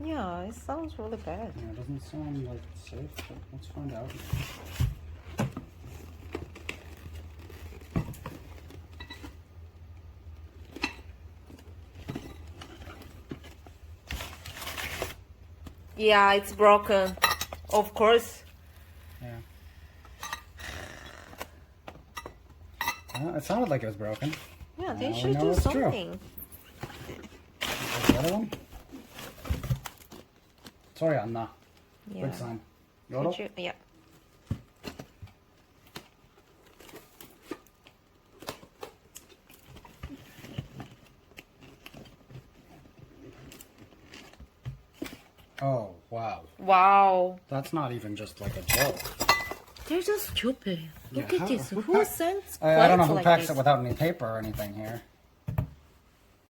Yeah, it sounds really bad. Yeah, it doesn't sound like safe, but let's find out. Yeah, it's broken. Of course. Yeah. Well, it sounded like it was broken. Yeah, they Now we should know do it's true. something. The other one? Sorry, Anna. Yeah. Good sign. Yodel? Could you, yeah. Oh, wow. Wow. That's not even just like a joke. They're just stupid. Look Yeah, at this. who Who pack- sends I don't know plates who like packs this? it without any paper or anything here.